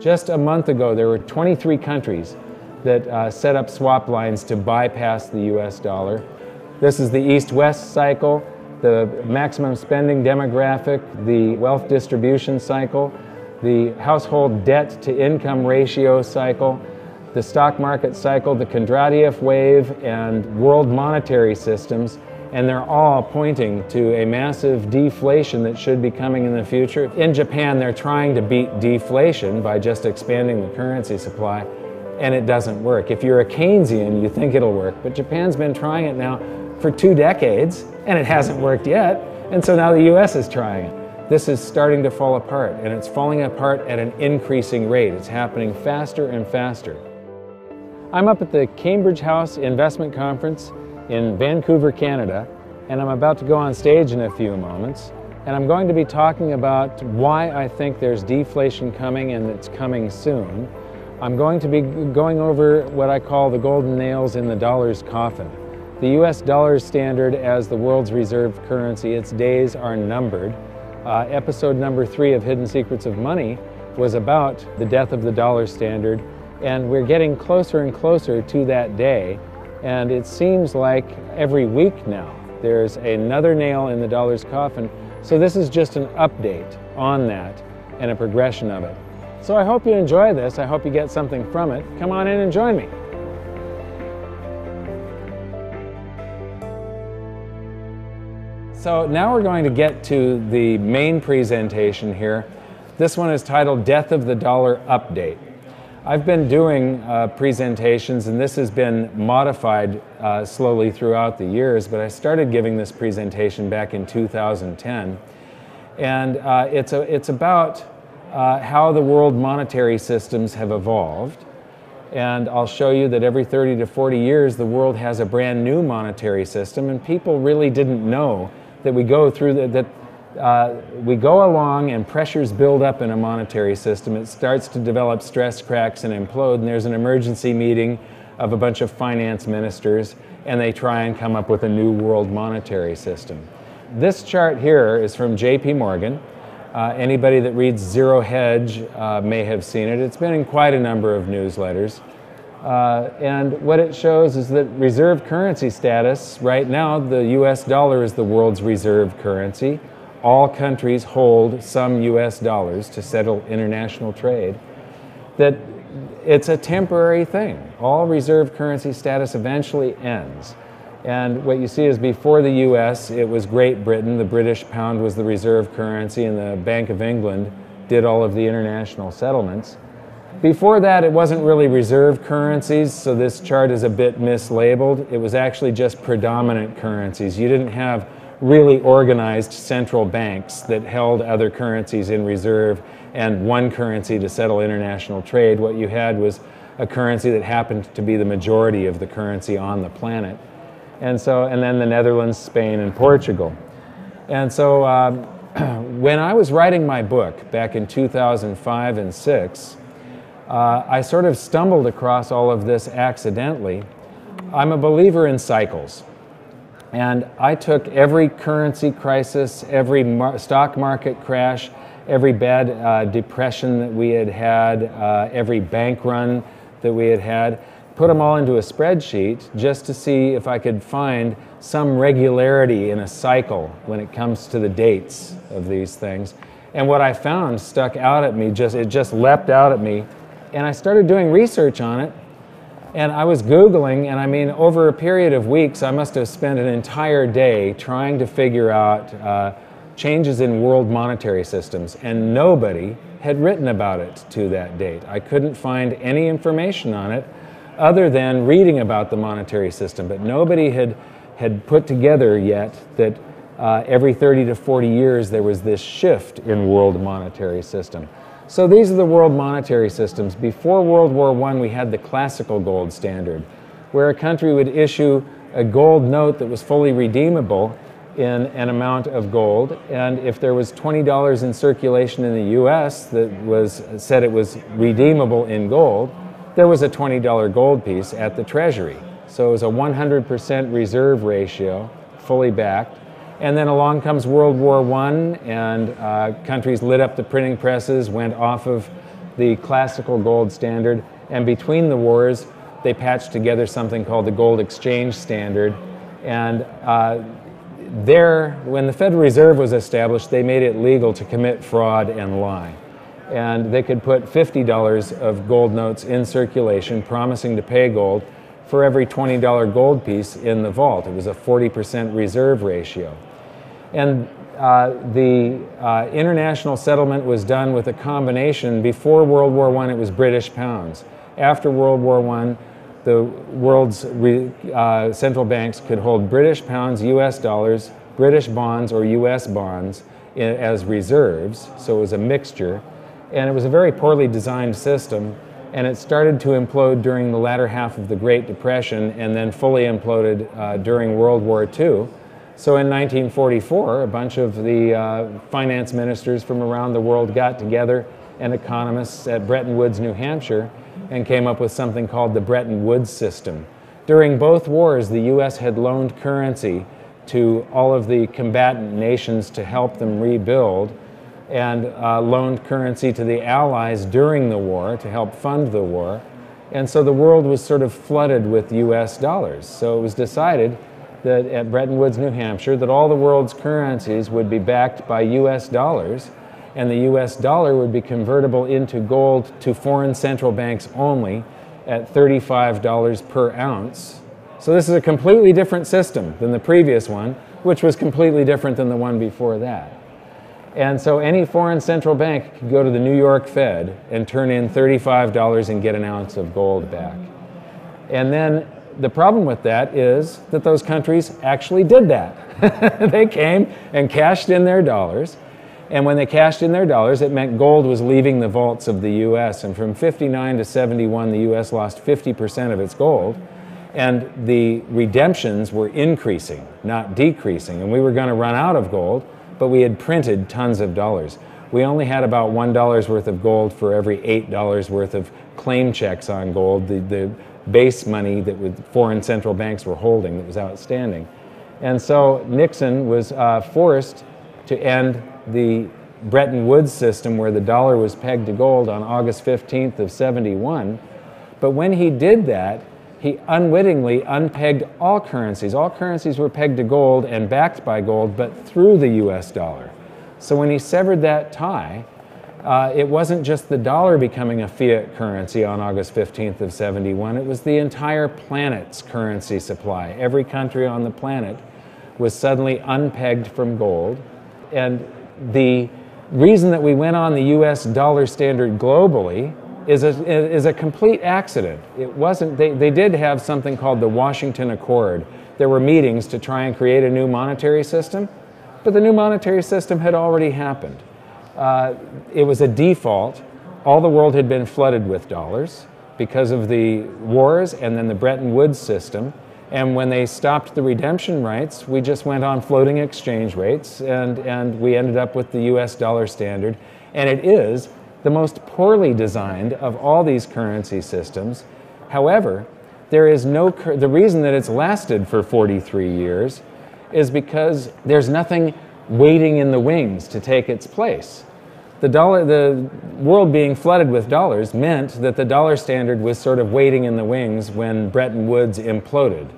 Just a month ago, there were 23 countries that set up swap lines to bypass the US dollar. This is the East-West cycle, the maximum spending demographic, the wealth distribution cycle, the household debt to income ratio cycle, the stock market cycle, the Kondratiev wave, and world monetary systems, and they're all pointing to a massive deflation that should be coming in the future. In Japan, they're trying to beat deflation by just expanding the currency supply, and it doesn't work. If you're a Keynesian, you think it'll work, but Japan's been trying it now for 2 decades, and it hasn't worked yet, and so now the US is trying it. This is starting to fall apart, and it's falling apart at an increasing rate. It's happening faster and faster. I'm up at the Cambridge House Investment Conference in Vancouver, Canada, and I'm about to go on stage in a few moments, and I'm going to be talking about why I think there's deflation coming and it's coming soon. I'm going to be going over what I call the golden nails in the dollar's coffin. The US dollar standard as the world's reserve currency, its days are numbered. Episode number 3 of Hidden Secrets of Money was about the death of the dollar standard, and we're getting closer and closer to that day. And it seems like every week now there's another nail in the dollar's coffin. So this is just an update on that and a progression of it. So I hope you enjoy this. I hope you get something from it. Come on in and join me. So now we're going to get to the main presentation here. This one is titled Death of the Dollar Update. I've been doing presentations, and this has been modified slowly throughout the years, but I started giving this presentation back in 2010. And it's about how the world monetary systems have evolved. And I'll show you that every 30 to 40 years, the world has a brand new monetary system, and people really didn't know that we go through we go along and pressures build up in a monetary system. It starts to develop stress cracks and implode, and there's an emergency meeting of a bunch of finance ministers, and they try and come up with a new world monetary system. This chart here is from JP Morgan. Anybody that reads Zero Hedge may have seen it. It's been in quite a number of newsletters. And what it shows is that reserve currency status, right now the US dollar is the world's reserve currency. All countries hold some US dollars to settle international trade. That it's a temporary thing. All reserve currency status eventually ends. And what you see is before the US, it was Great Britain. The British pound was the reserve currency, and the Bank of England did all of the international settlements. Before that, it wasn't really reserve currencies, so this chart is a bit mislabeled. It was actually just predominant currencies. You didn't have really organized central banks that held other currencies in reserve and one currency to settle international trade. What you had was a currency that happened to be the majority of the currency on the planet. And then the Netherlands, Spain, and Portugal. And so when I was writing my book back in 2005 and 6, I sort of stumbled across all of this accidentally. I'm a believer in cycles. And I took every currency crisis, every stock market crash, every bad depression that we had had, every bank run that we had had, put them all into a spreadsheet just to see if I could find some regularity in a cycle when it comes to the dates of these things. And what I found stuck out at me, it just leapt out at me. And I started doing research on it. And I was Googling, and I mean, over a period of weeks, I must have spent an entire day trying to figure out changes in world monetary systems, and nobody had written about it to that date. I couldn't find any information on it other than reading about the monetary system, but nobody had put together yet that every 30 to 40 years there was this shift in world monetary system. So these are the world monetary systems. Before World War I, we had the classical gold standard, where a country would issue a gold note that was fully redeemable in an amount of gold, and if there was $20 in circulation in the US that said it was redeemable in gold, there was a $20 gold piece at the Treasury. So it was a 100% reserve ratio, fully backed. And then along comes World War I, and countries lit up the printing presses, went off of the classical gold standard, and between the wars, they patched together something called the gold exchange standard. And when the Federal Reserve was established, they made it legal to commit fraud and lie. And they could put $50 of gold notes in circulation, promising to pay gold for every $20 gold piece in the vault. It was a 40% reserve ratio. And the international settlement was done with a combination. Before World War I, it was British pounds. After World War I, the world's central banks could hold British pounds, US dollars, British bonds, or US bonds as reserves, so it was a mixture. And it was a very poorly designed system, and it started to implode during the latter half of the Great Depression and then fully imploded during World War II. So in 1944, a bunch of the finance ministers from around the world got together, and economists at Bretton Woods, New Hampshire, and came up with something called the Bretton Woods system. During both wars, the US had loaned currency to all of the combatant nations to help them rebuild, and loaned currency to the Allies during the war to help fund the war. And so the world was sort of flooded with US dollars. So it was decided that at Bretton Woods, New Hampshire, that all the world's currencies would be backed by US dollars, and the US dollar would be convertible into gold to foreign central banks only at $35 per ounce. So this is a completely different system than the previous one, which was completely different than the one before that. And so any foreign central bank could go to the New York Fed and turn in $35 and get an ounce of gold back. And then the problem with that is that those countries actually did that. They came and cashed in their dollars. And when they cashed in their dollars, it meant gold was leaving the vaults of the US. And from 59 to 71, the US lost 50% of its gold. And the redemptions were increasing, not decreasing. And we were going to run out of gold, but we had printed tons of dollars. We only had about $1 worth of gold for every $8 worth of claim checks on gold, the base money that foreign central banks were holding that was outstanding. And so Nixon was forced to end the Bretton Woods system where the dollar was pegged to gold on August 15th of 71. But when he did that, he unwittingly unpegged all currencies. All currencies were pegged to gold and backed by gold, but through the US dollar. So when he severed that tie, it wasn't just the dollar becoming a fiat currency on August 15th of 71, it was the entire planet's currency supply. Every country on the planet was suddenly unpegged from gold. And the reason that we went on the US dollar standard globally is a complete accident. It wasn't, they did have something called the Washington Accord. There were meetings to try and create a new monetary system, but the new monetary system had already happened. It was a default. All the world had been flooded with dollars because of the wars and then the Bretton Woods system. And when they stopped the redemption rights, we just went on floating exchange rates, and we ended up with the US dollar standard. And it is the most poorly designed of all these currency systems. However, there is the reason that it's lasted for 43 years is because there's nothing waiting in the wings to take its place. The world being flooded with dollars meant that the dollar standard was sort of waiting in the wings when Bretton Woods imploded.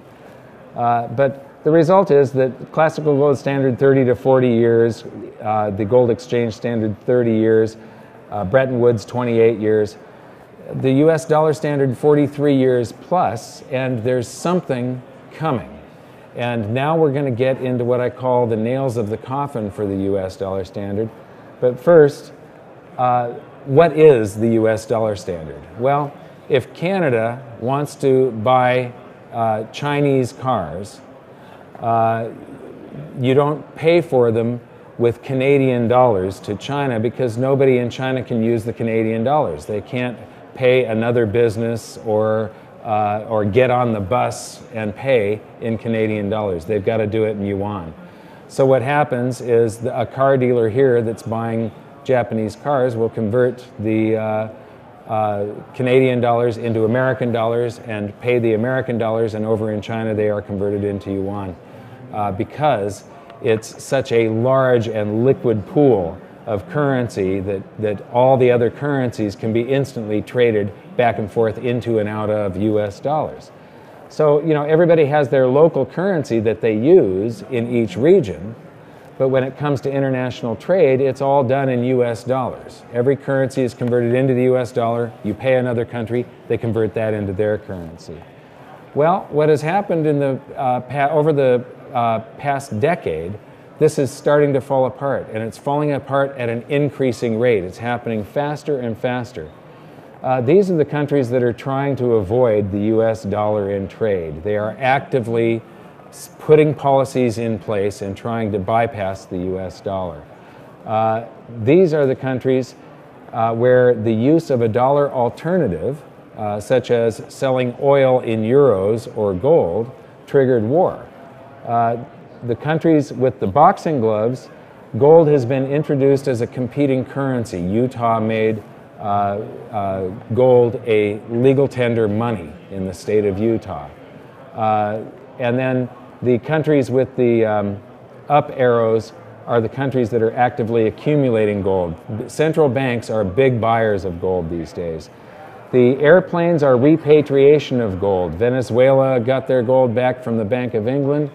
But the result is that classical gold standard 30 to 40 years, the gold exchange standard 30 years, Bretton Woods 28 years, the US dollar standard 43 years plus, and there's something coming. And now we're going to get into what I call the nails of the coffin for the US dollar standard. But first, what is the US dollar standard? Well, if Canada wants to buy Chinese cars, you don't pay for them with Canadian dollars to China because nobody in China can use the Canadian dollars. They can't pay another business or get on the bus and pay in Canadian dollars. They've got to do it in yuan. So what happens is a car dealer here that's buying Japanese cars will convert the Canadian dollars into American dollars and pay the American dollars, and over in China they are converted into yuan because it's such a large and liquid pool of currency that all the other currencies can be instantly traded back and forth into and out of US dollars. So, you know, everybody has their local currency that they use in each region, but when it comes to international trade, it's all done in US dollars. Every currency is converted into the US dollar. You pay another country, they convert that into their currency. Well, what has happened in the, over the past decade, this is starting to fall apart, and it's falling apart at an increasing rate. It's happening faster and faster. These are the countries that are trying to avoid the US dollar in trade. They are actively putting policies in place and trying to bypass the US dollar. These are the countries where the use of a dollar alternative, such as selling oil in euros or gold, triggered war. The countries with the boxing gloves, gold has been introduced as a competing currency. Utah made gold a legal tender money in the state of Utah. And then the countries with the up arrows are the countries that are actively accumulating gold. Central banks are big buyers of gold these days. The airplanes are repatriation of gold. Venezuela got their gold back from the Bank of England.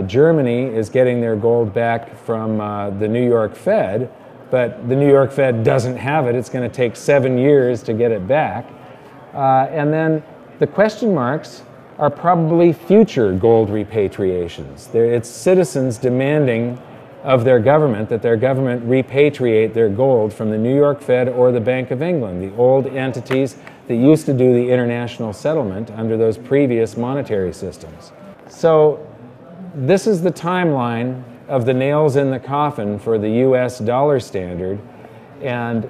Germany is getting their gold back from the New York Fed, but the New York Fed doesn't have it. It's going to take 7 years to get it back. And then the question marks are probably future gold repatriations. It's citizens demanding of their government that their government repatriate their gold from the New York Fed or the Bank of England, the old entities that used to do the international settlement under those previous monetary systems. So this is the timeline of the nails in the coffin for the US dollar standard, and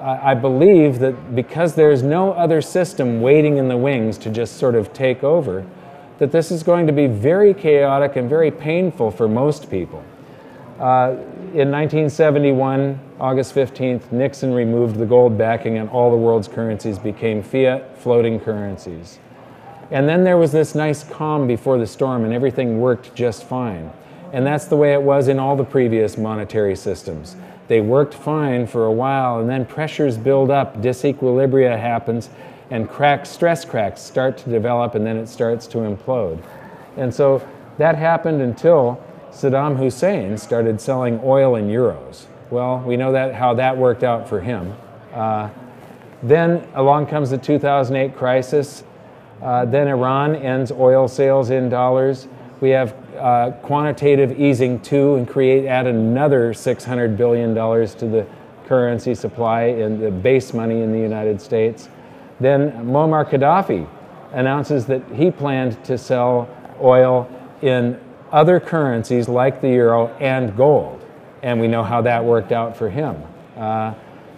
I believe that because there's no other system waiting in the wings to just sort of take over, that this is going to be very chaotic and very painful for most people. In 1971, August 15th, Nixon removed the gold backing and all the world's currencies became fiat floating currencies. And then there was this nice calm before the storm and everything worked just fine. And that's the way it was in all the previous monetary systems. They worked fine for a while, and then pressures build up, disequilibria happens, and stress cracks start to develop, and then it starts to implode. And so that happened until Saddam Hussein started selling oil in euros. Well, we know how that worked out for him. Then along comes the 2008 crisis. Then Iran ends oil sales in dollars. We have quantitative easing too, and add another $600 billion to the currency supply in the base money in the United States. Then Muammar Gaddafi announces that he planned to sell oil in other currencies like the euro and gold, and we know how that worked out for him.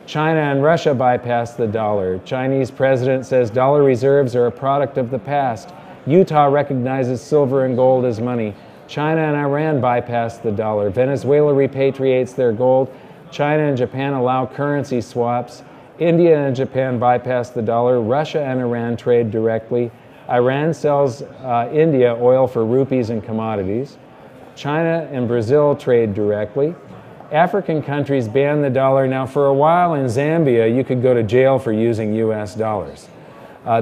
China and Russia bypassed the dollar. Chinese president says dollar reserves are a product of the past. Utah recognizes silver and gold as money. China and Iran bypass the dollar. Venezuela repatriates their gold. China and Japan allow currency swaps. India and Japan bypass the dollar. Russia and Iran trade directly. Iran sells India oil for rupees and commodities. China and Brazil trade directly. African countries ban the dollar. Now, for a while in Zambia, you could go to jail for using US dollars.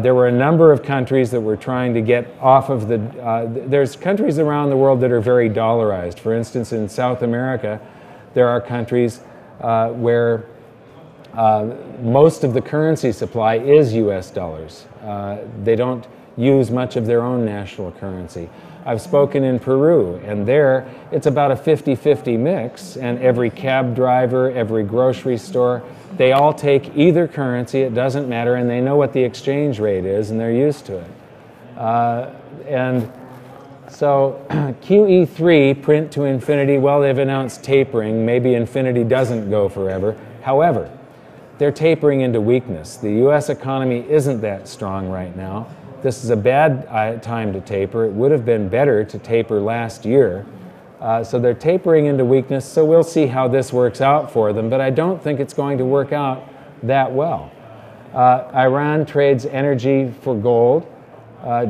There were a number of countries that were trying to get off of the, there's countries around the world that are very dollarized. For instance, in South America, there are countries where most of the currency supply is US dollars. They don't use much of their own national currency. I've spoken in Peru, and there it's about a 50-50 mix, and every cab driver, every grocery store, they all take either currency, it doesn't matter, and they know what the exchange rate is, and they're used to it. And so QE3, print to infinity, well, they've announced tapering. Maybe infinity doesn't go forever. However, they're tapering into weakness. The US economy isn't that strong right now. This is a bad time to taper. It would have been better to taper last year. So they're tapering into weakness, so we'll see how this works out for them, but I don't think it's going to work out that well. Iran trades energy for gold.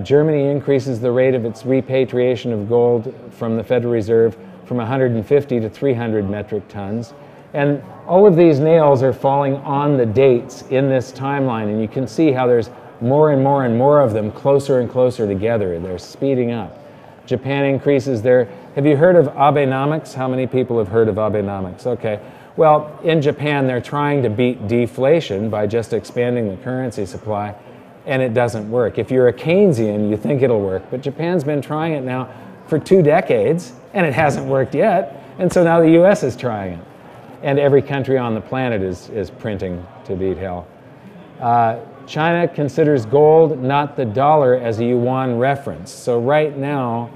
Germany increases the rate of its repatriation of gold from the Federal Reserve from 150 to 300 metric tons. And all of these nails are falling on the dates in this timeline, and you can see how there's more and more and more of them closer and closer together. They're speeding up. Japan increases their... Have you heard of Abenomics? How many people have heard of Abenomics? Okay. Well, in Japan, they're trying to beat deflation by just expanding the currency supply, and it doesn't work. If you're a Keynesian, you think it'll work, but Japan's been trying it now for 2 decades, and it hasn't worked yet, and so now the US is trying it. And every country on the planet is printing to beat hell. China considers gold, not the dollar, as a yuan reference. So right now,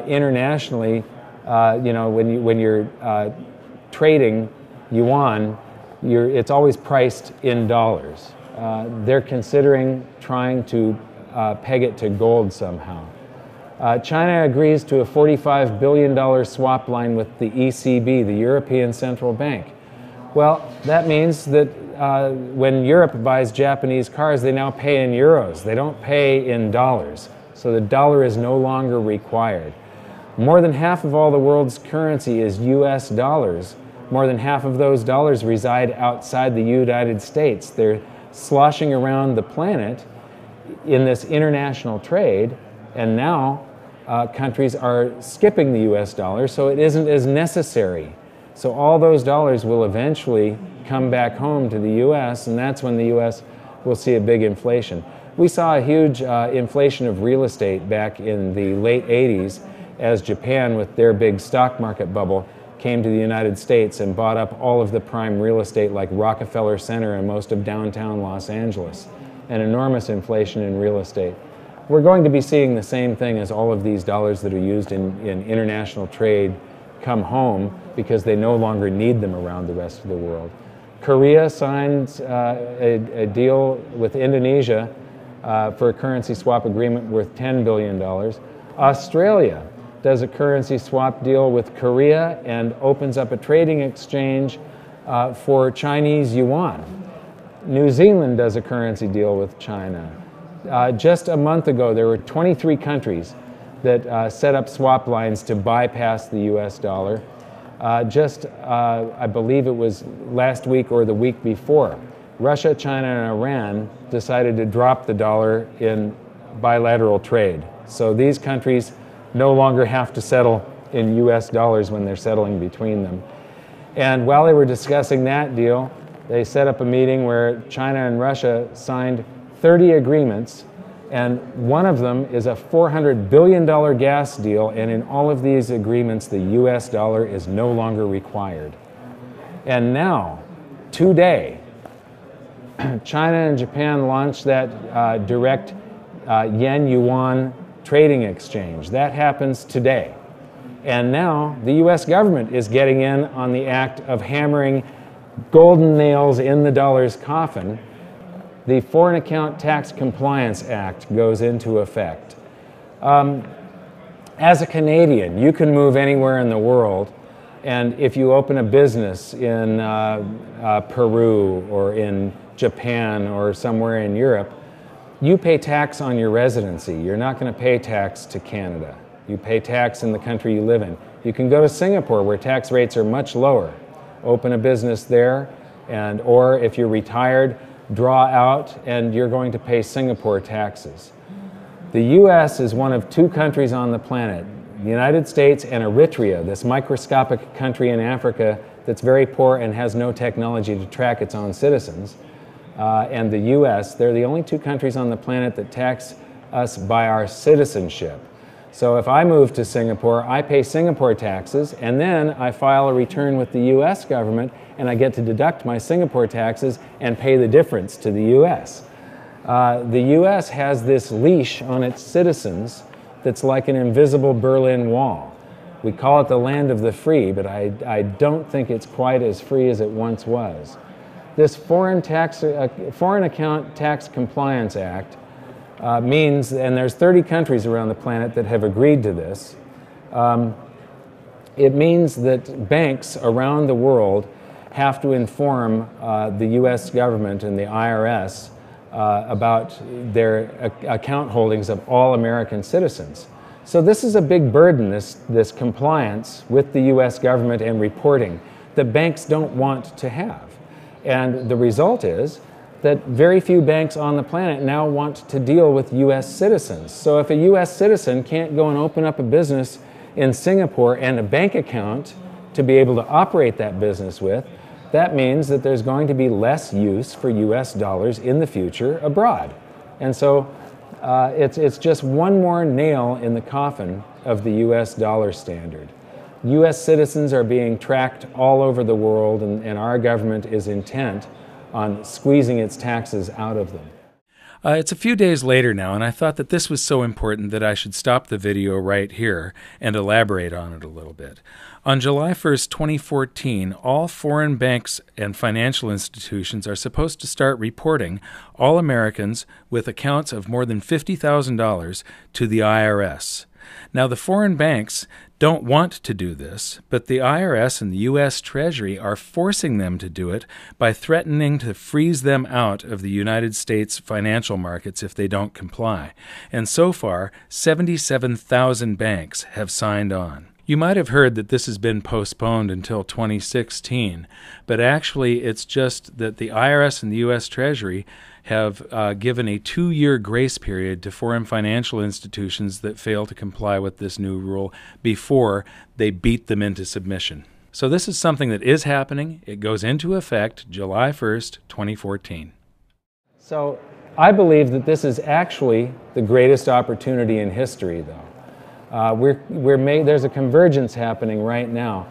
internationally, you know, when you're trading yuan, it's always priced in dollars. They're considering trying to peg it to gold somehow. China agrees to a $45 billion swap line with the ECB, the European Central Bank. Well, that means that when Europe buys Japanese cars, they now pay in euros. They don't pay in dollars. So the dollar is no longer required. More than half of all the world's currency is US dollars. More than half of those dollars reside outside the United States. They're sloshing around the planet in this international trade, and now countries are skipping the US dollar, so it isn't as necessary. So all those dollars will eventually come back home to the US, and that's when the US will see a big inflation. We saw a huge inflation of real estate back in the late 80s as Japan, with their big stock market bubble, came to the United States and bought up all of the prime real estate like Rockefeller Center and most of downtown Los Angeles. An enormous inflation in real estate. We're going to be seeing the same thing as all of these dollars that are used in international trade come home because they no longer need them around the rest of the world. Korea signed a deal with Indonesia for a currency swap agreement worth $10 billion. Australia does a currency swap deal with Korea and opens up a trading exchange for Chinese yuan. New Zealand does a currency deal with China. Just a month ago, there were 23 countries that set up swap lines to bypass the US dollar. I believe it was last week or the week before, Russia, China, and Iran decided to drop the dollar in bilateral trade. So these countries no longer have to settle in US dollars when they're settling between them. And while they were discussing that deal, they set up a meeting where China and Russia signed 30 agreements, and one of them is a $400 billion gas deal, and in all of these agreements, the US dollar is no longer required. And now, today, China and Japan launched that direct yen-yuan trading exchange. That happens today. And now, the US government is getting in on the act of hammering golden nails in the dollar's coffin. The Foreign Account Tax Compliance Act goes into effect. As a Canadian, you can move anywhere in the world, and if you open a business in Peru or in Japan or somewhere in Europe, you pay tax on your residency. You're not going to pay tax to Canada. You pay tax in the country you live in. You can go to Singapore, where tax rates are much lower. Open a business there, or if you're retired, draw out, and you're going to pay Singapore taxes. The US is one of 2 countries on the planet, the United States and Eritrea, this microscopic country in Africa that's very poor and has no technology to track its own citizens. And the US, they're the only 2 countries on the planet that tax us by our citizenship. So if I move to Singapore, I pay Singapore taxes, and then I file a return with the US government, and I get to deduct my Singapore taxes and pay the difference to the US. The US has this leash on its citizens that's like an invisible Berlin Wall. We call it the land of the free, but I don't think it's quite as free as it once was. This Foreign Account Tax Compliance Act means, and there's 30 countries around the planet that have agreed to this, it means that banks around the world have to inform the US government and the IRS about their account holdings of all American citizens. So this is a big burden, this compliance with the US government and reporting. that banks don't want to have. And the result is that very few banks on the planet now want to deal with US citizens. So if a US citizen can't go and open up a business in Singapore and a bank account to be able to operate that business with, that means that there's going to be less use for US dollars in the future abroad. And so it's just one more nail in the coffin of the US dollar standard. US citizens are being tracked all over the world, and our government is intent on squeezing its taxes out of them. It's a few days later now, and I thought that this was so important that I should stop the video right here and elaborate on it a little bit. On July 1st, 2014, all foreign banks and financial institutions are supposed to start reporting all Americans with accounts of more than $50,000 to the IRS. Now, the foreign banks don't want to do this, but the IRS and the U.S. Treasury are forcing them to do it by threatening to freeze them out of the United States financial markets if they don't comply. And so far, 77,000 banks have signed on. You might have heard that this has been postponed until 2016, but actually it's just that the IRS and the U.S. Treasury have given a 2-year grace period to foreign financial institutions that fail to comply with this new rule before they beat them into submission. So this is something that is happening. It goes into effect July 1st, 2014. So I believe that this is actually the greatest opportunity in history, though. There's a convergence happening right now.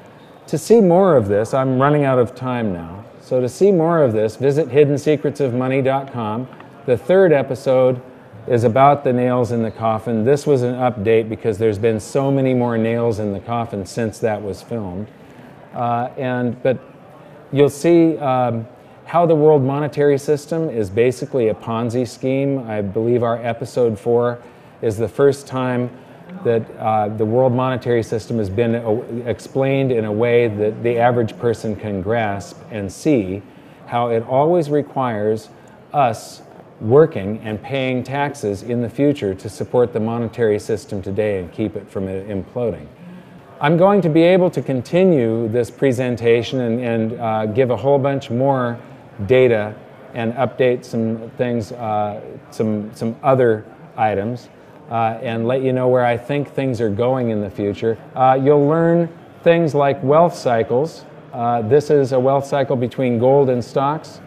To see more of this, I'm running out of time now. So to see more of this, visit hiddensecretsofmoney.com. The third episode is about the nails in the coffin. This was an update because there's been so many more nails in the coffin since that was filmed. But you'll see how the world monetary system is basically a Ponzi scheme. I believe our episode 4 is the first time that the world monetary system has been explained in a way that the average person can grasp and see how it always requires us working and paying taxes in the future to support the monetary system today and keep it from imploding. I'm going to be able to continue this presentation and give a whole bunch more data and update some things, some other items. And let you know where I think things are going in the future. You'll learn things like wealth cycles. This is a wealth cycle between gold and stocks.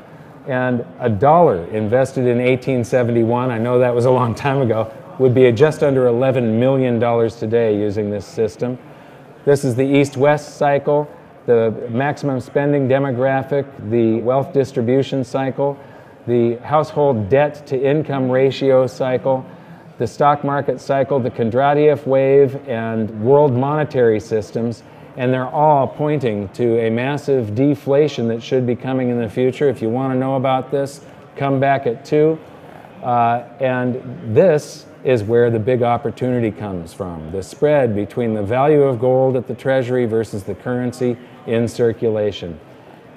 And $1 invested in 1871, I know that was a long time ago, would be just under $11 million today using this system. This is the East-West cycle, the maximum spending demographic, the wealth distribution cycle, the household debt to income ratio cycle, the stock market cycle, the Kondratiev wave, and world monetary systems, and they're all pointing to a massive deflation that should be coming in the future. If you want to know about this, come back at 2. And this is where the big opportunity comes from, the spread between the value of gold at the Treasury versus the currency in circulation.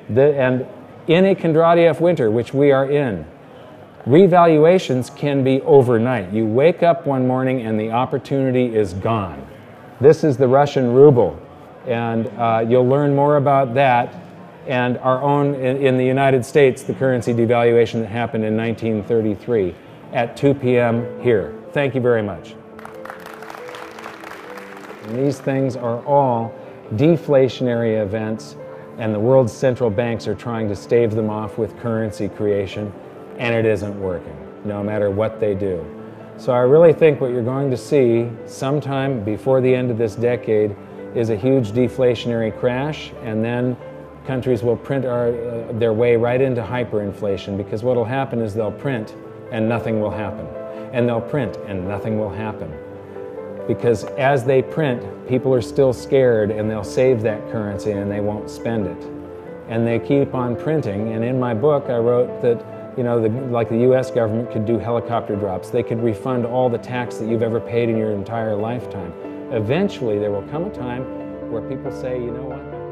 And in a Kondratiev winter, which we are in, revaluations can be overnight. You wake up one morning and the opportunity is gone. This is the Russian ruble, and you'll learn more about that and our own, in the United States, the currency devaluation that happened in 1933 at 2 p.m. here. Thank you very much. And these things are all deflationary events, and the world's central banks are trying to stave them off with currency creation. And it isn't working, no matter what they do. So I really think what you're going to see sometime before the end of this decade is a huge deflationary crash, and then countries will print their way right into hyperinflation, because what will happen is they'll print and nothing will happen. And they'll print and nothing will happen. Because as they print, people are still scared and they'll save that currency and they won't spend it. And they keep on printing, and in my book I wrote that like the U.S. government could do helicopter drops. They could refund all the tax that you've ever paid in your entire lifetime. Eventually, there will come a time where people say, you know what?